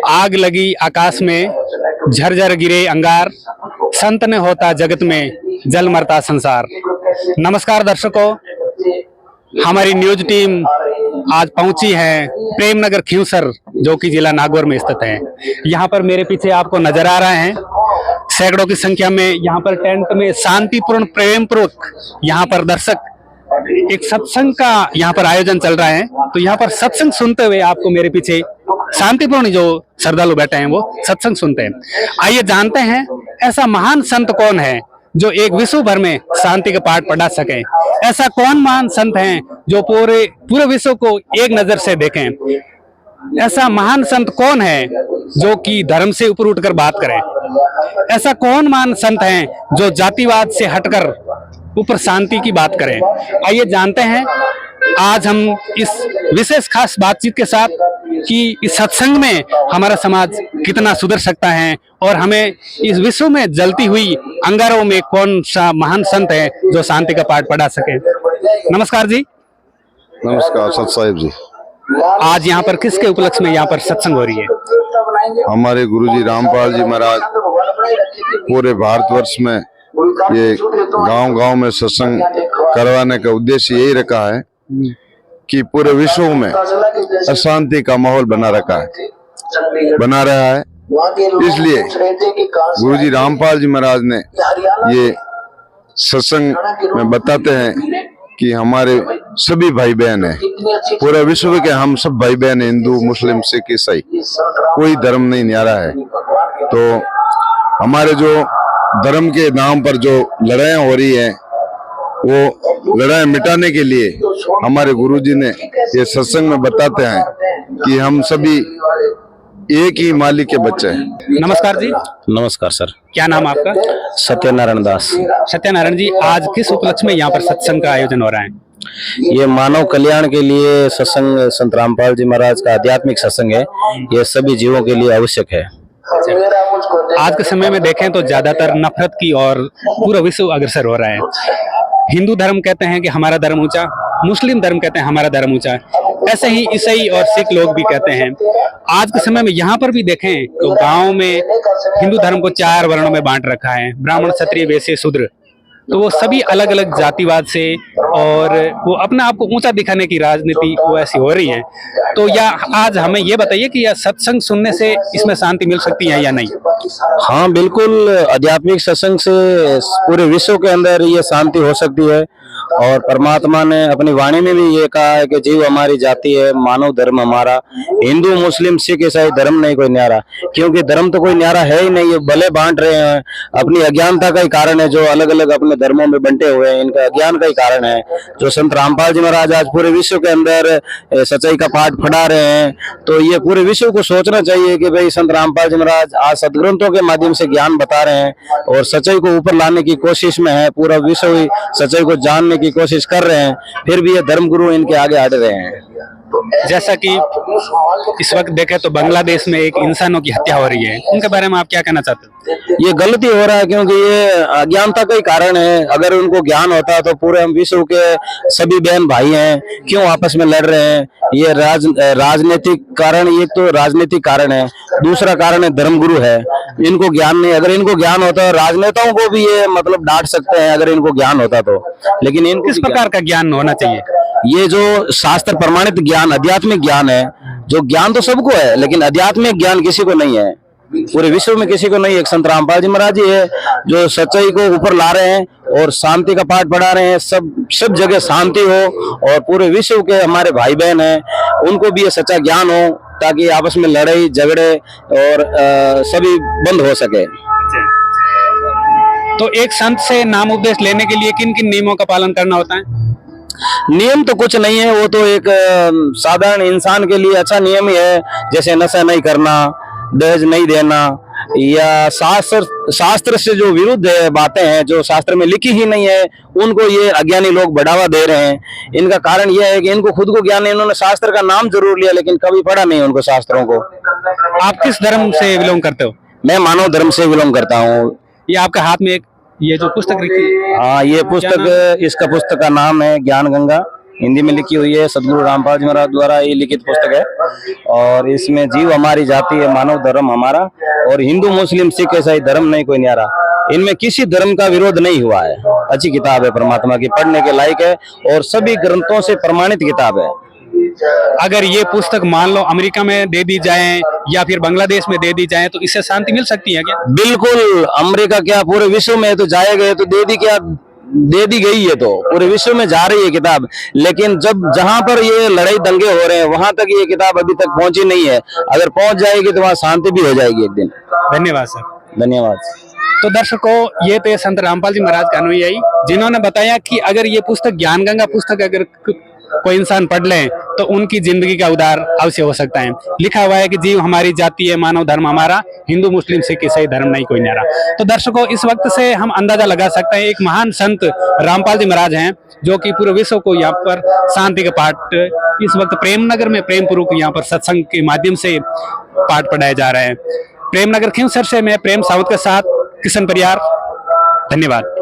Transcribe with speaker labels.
Speaker 1: आग लगी आकाश में, झरझर गिरे अंगार, संत ने होता जगत में, जल मरता संसार। नमस्कार दर्शकों, हमारी न्यूज टीम आज पहुंची है प्रेमनगर खींवसर, जो कि जिला नागौर में स्थित है। यहाँ पर मेरे पीछे आपको नजर आ रहे हैं सैकड़ों की संख्या में यहाँ पर टेंट में शांतिपूर्ण प्रेम पूर्वक यहाँ पर दर्शक एक सत्संग का यहाँ पर आयोजन चल रहा है। तो यहाँ पर सत्संग सुनते हुए आपको मेरे पीछे शांतिपूर्ण जो श्रद्धालु बैठे हैं वो सत्संग सुनते हैं। आइए जानते हैं ऐसा महान संत कौन है जो एक विश्व भर में शांति का पाठ पढ़ा सके। ऐसा कौन महान संत है जो पूरे विश्व को एक नजर से देखें। ऐसा महान संत कौन है जो कि धर्म से ऊपर उठकर बात करे। ऐसा कौन महान संत है जो जातिवाद से हटकर ऊपर शांति की बात करें। आइए जानते हैं आज हम इस विशेष खास बातचीत के साथ कि इस सत्संग में हमारा समाज कितना सुधर सकता है और हमें इस विश्व में जलती हुई अंगारों में कौन सा महान संत है जो शांति का पाठ पढ़ा सके। नमस्कार जी।
Speaker 2: नमस्कार सत साहिब जी।
Speaker 1: आज यहाँ पर किसके उपलक्ष्य में यहाँ पर सत्संग हो रही है।
Speaker 2: हमारे गुरुजी रामपाल जी महाराज पूरे भारतवर्ष में ये गांव-गांव में सत्संग करवाने का उद्देश्य यही रखा है कि पूरे विश्व में अशांति का माहौल बना रहा है। इसलिए गुरुजी रामपाल जी महाराज ने ये सत्संग में बताते हैं कि हमारे सभी भाई बहन हैं, पूरे विश्व के हम सब भाई बहन, हिंदू मुस्लिम सिख ईसाई, कोई धर्म नहीं न्यारा है। तो हमारे जो धर्म के नाम पर जो लड़ाइयाँ हो रही है वो लड़ाई मिटाने के लिए हमारे गुरुजी ने ये सत्संग में बताते हैं कि हम सभी एक ही मालिक के बच्चे हैं।
Speaker 1: नमस्कार जी।
Speaker 3: नमस्कार सर।
Speaker 1: क्या नाम आपका।
Speaker 3: सत्यनारायण दास।
Speaker 1: सत्यनारायण जी, आज किस उपलक्ष्य में यहाँ पर सत्संग का आयोजन हो रहा है।
Speaker 3: ये मानव कल्याण के लिए सत्संग संत रामपाल जी महाराज का आध्यात्मिक सत्संग है। ये सभी जीवों के लिए आवश्यक है।
Speaker 1: आज के समय में देखें तो ज्यादातर नफरत की और पूरा विश्व अग्रसर हो रहा है। हिंदू धर्म कहते हैं कि हमारा धर्म ऊंचा, मुस्लिम धर्म कहते हैं हमारा धर्म ऊंचा, ऐसे ही ईसाई और सिख लोग भी कहते हैं। आज के समय में यहाँ पर भी देखें तो गांव में हिंदू धर्म को 4 वर्णों में बांट रखा है, ब्राह्मण क्षत्रिय वैश्य शूद्र। तो वो सभी अलग अलग जातिवाद से और वो अपने आप को ऊंचा दिखाने की राजनीति वो ऐसी हो रही है। तो या आज हमें ये बताइए कि यह सत्संग सुनने से इसमें शांति मिल सकती है या नहीं।
Speaker 3: हाँ बिल्कुल, आध्यात्मिक सत्संग से पूरे विश्व के अंदर ये शांति हो सकती है। और परमात्मा ने अपनी वाणी में भी ये कहा है कि जीव हमारी जाति है, मानव धर्म हमारा, हिंदू मुस्लिम सिख ईसाई धर्म नहीं कोई न्यारा। क्योंकि धर्म तो कोई न्यारा है ही नहीं, ये भले बांट रहे हैं, अपनी अज्ञानता का ही कारण है। जो अलग अलग अपने धर्मों में बंटे हुए हैं, इनका अज्ञान का ही कारण है। जो संत रामपाल जी महाराज आज पूरे विश्व के अंदर सच्चाई का पाठ पढ़ा रहे हैं, तो ये पूरे विश्व को सोचना चाहिए कि भाई संत रामपाल जी महाराज आज सदग्रंथों के माध्यम से ज्ञान बता रहे हैं और सच्चाई को ऊपर लाने की कोशिश में है। पूरा विश्व ही सच्चाई को जानने की कोशिश कर रहे हैं, फिर भी ये धर्मगुरु इनके आगे अड़ रहे हैं।
Speaker 1: जैसा कि इस वक्त देखें तो बांग्लादेश में एक इंसानों की हत्या हो रही है, उनके बारे में आप क्या कहना चाहते हैं।
Speaker 3: ये गलती हो रहा है क्योंकि ये अज्ञानता का ही कारण है। अगर उनको ज्ञान होता तो पूरे हम विश्व के सभी बहन भाई हैं, क्यों आपस में लड़ रहे हैं। ये राजनीतिक कारण, ये तो राजनीतिक कारण है। दूसरा कारण है धर्मगुरु है, इनको ज्ञान नहीं। अगर इनको ज्ञान होता राजनेताओं को भी ये मतलब डांट सकते हैं अगर इनको ज्ञान होता तो, लेकिन इनको
Speaker 1: किस प्रकार का ज्ञान होना चाहिए।
Speaker 3: ये जो शास्त्र प्रमाणित ज्ञान, आध्यात्मिक ज्ञान है, जो ज्ञान तो सबको है लेकिन आध्यात्मिक ज्ञान किसी को नहीं है, पूरे विश्व में किसी को नहीं। एक संत रामपाल जी महाराज जी है जो सच्चाई को ऊपर ला रहे हैं और शांति का पाठ पढ़ा रहे हैं। सब जगह शांति हो और पूरे विश्व के हमारे भाई बहन हैं उनको भी ये सच्चा ज्ञान हो, ताकि आपस में लड़ाई झगड़े और सभी बंद हो सके।
Speaker 1: तो एक संत से नाम उपदेश लेने के लिए किन किन नियमों का पालन करना होता है।
Speaker 3: नियम तो कुछ नहीं है, वो तो एक साधारण इंसान के लिए अच्छा नियम ही है। जैसे नशा नहीं करना, दहेज नहीं देना, या शास्त्र से जो विरुद्ध बातें हैं जो शास्त्र में लिखी ही नहीं है उनको ये अज्ञानी लोग बढ़ावा दे रहे हैं। इनका कारण यह है कि इनको खुद को ज्ञान है, इन्होंने शास्त्र का नाम जरूर लिया लेकिन कभी पढ़ा नहीं उनको शास्त्रों को।
Speaker 1: आप किस धर्म से बिलोंग करते हो।
Speaker 3: मैं मानव धर्म से बिलोंग करता हूँ।
Speaker 1: ये आपके हाथ में एक ये जो पुस्तक लिखी।
Speaker 3: हाँ, ये पुस्तक, इसका पुस्तक का नाम है ज्ञान गंगा। हिंदी में लिखी हुई है। सदगुरु रामपाल जी महाराज द्वारा ये लिखित पुस्तक है और इसमें जीव हमारी जाति है, मानव धर्म हमारा, और हिंदू मुस्लिम सिख ईसाई धर्म नहीं कोई न्यारा। इनमें किसी धर्म का विरोध नहीं हुआ है। अच्छी किताब है, परमात्मा की, पढ़ने के लायक है और सभी ग्रंथों से प्रमाणित किताब है।
Speaker 1: अगर ये पुस्तक मान लो अमेरिका में दे दी जाए या फिर बांग्लादेश में दे दी जाए तो इससे शांति मिल सकती है क्या?
Speaker 3: बिल्कुल, अमेरिका क्या पूरे विश्व में तो जाएगा, तो दे दी गई है, तो पूरे विश्व में जा रही है किताब। लेकिन जब जहां पर ये लड़ाई दंगे हो रहे हैं वहां तक ये किताब अभी तक पहुंची नहीं है। अगर पहुंच जाएगी तो वहां शांति भी हो जाएगी एक दिन।
Speaker 1: धन्यवाद सर।
Speaker 3: धन्यवाद।
Speaker 1: तो दर्शकों, ये थे संत रामपाल जी महाराज का अनुयायी, जिन्होंने बताया कि अगर ये पुस्तक ज्ञान गंगा पुस्तक अगर कोई इंसान पढ़ ले तो उनकी जिंदगी का उद्धार अवश्य हो सकता है। लिखा हुआ है कि जीव हमारी जाति है, मानव धर्म हमारा, हिंदू मुस्लिम सिख ईसाई धर्म नहीं कोई न्यारा। तो दर्शकों, इस वक्त से हम अंदाजा लगा सकते हैं एक महान संत रामपाल जी महाराज हैं, जो कि पूरे विश्व को यहाँ पर शांति का पाठ इस वक्त प्रेमनगर में प्रेमपूर्वक यहाँ पर सत्संग के माध्यम से पाठ पढ़ाया जा रहा है। प्रेमनगर खिंवसर से मैं प्रेम सावत के साथ किशन परियार, धन्यवाद।